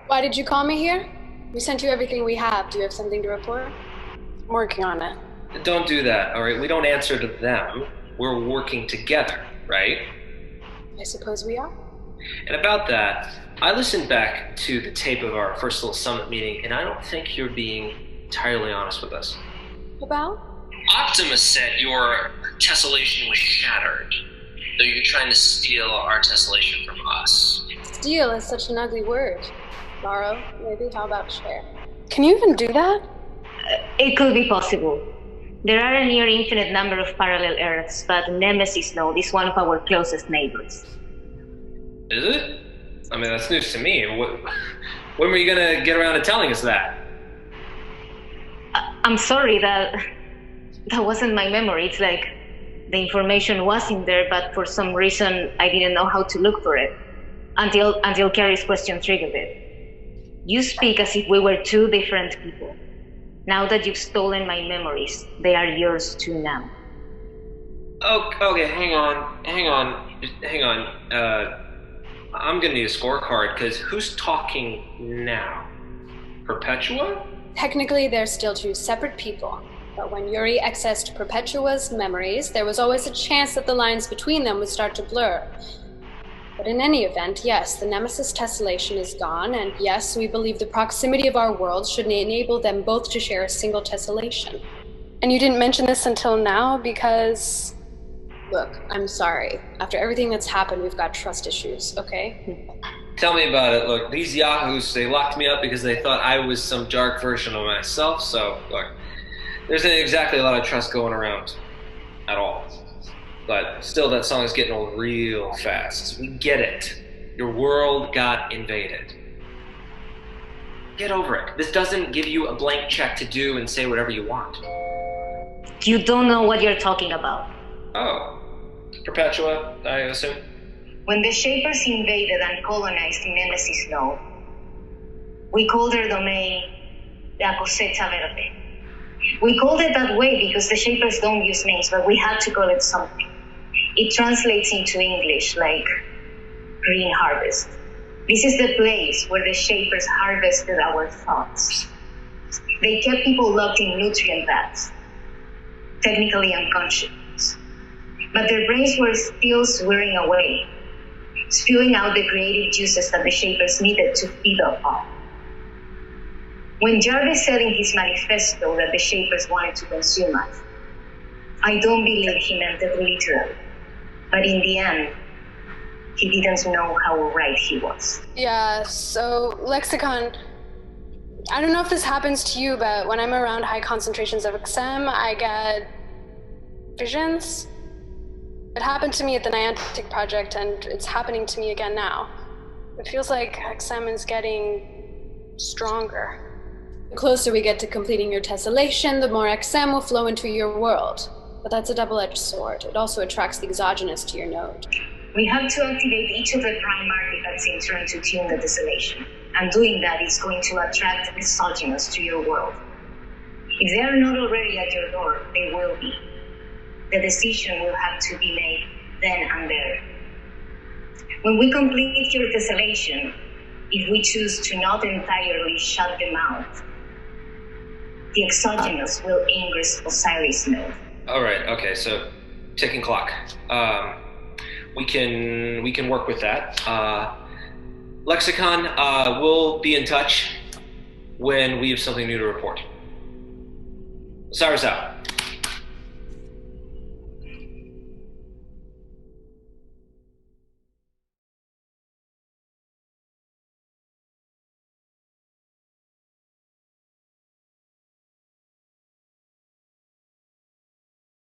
Why did you call me here? We sent you everything we have. Do you have something to report? I'm working on it. Don't do that, all right? We don't answer to them. We're working together, right? I suppose we are. And about that, I listened back to the tape of our first little summit meeting, and I don't think you're being entirely honest with us. About? Optimus said your tessellation was shattered, though you're trying to steal our tessellation from us. Steal is such an ugly word. Borrow, maybe. How about share? Can you even do that? It could be possible. There are a near infinite number of parallel Earths, but Nemesis node is one of our closest neighbors. Is it? I mean, that's news to me. When were you gonna get around to telling us that? I'm sorry, that wasn't my memory. It's like the information was in there, but for some reason I didn't know how to look for it until Carrie's question triggered it. You speak as if we were two different people. Now that you've stolen my memories, they are yours too now. Okay, hang on. I'm gonna need a scorecard, because who's talking now? Perpetua? Technically, they're still two separate people. But when Yuri accessed Perpetua's memories, there was always a chance that the lines between them would start to blur. But in any event, yes, the Nemesis tessellation is gone, and yes, we believe the proximity of our worlds should enable them both to share a single tessellation. And you didn't mention this until now because... Look, I'm sorry. After everything that's happened, we've got trust issues, okay? Tell me about it. Look, these yahoos, they locked me up because they thought I was some dark version of myself, so, look, there isn't exactly a lot of trust going around at all. But still, that song is getting old real fast. We get it. Your world got invaded. Get over it. This doesn't give you a blank check to do and say whatever you want. You don't know what you're talking about. Oh. Perpetua, I assume? When the Shapers invaded and colonized Nemesis node, we called their domain La Cosecha Verde. We called it that way because the Shapers don't use names, but we had to call it something. It translates into English like green harvest. This is the place where the Shapers harvested our thoughts. They kept people locked in nutrient baths, technically unconscious. But their brains were still swearing away, spewing out the creative juices that the Shapers needed to feed off on. When Jarvis said in his manifesto that the Shapers wanted to consume us, I don't believe he meant it literally. But in the end, he didn't know how right he was. Yeah, so, Lexicon, I don't know if this happens to you, but when I'm around high concentrations of XM, I get visions. It happened to me at the Niantic project, and it's happening to me again now. It feels like XM is getting stronger. The closer we get to completing your tessellation, the more XM will flow into your world. But that's a double-edged sword. It also attracts the exogenous to your node. We have to activate each of the prime artifacts in turn to tune the tessellation. And doing that is going to attract exogenous to your world. If they are not already at your door, they will be. The decision will have to be made then and there. When we complete your tessellation, if we choose to not entirely shut them out, the exogenous will Ingress Osiris node. All right. Okay. So, ticking clock. We can work with that. Lexicon, we'll be in touch when we have something new to report. Osiris out.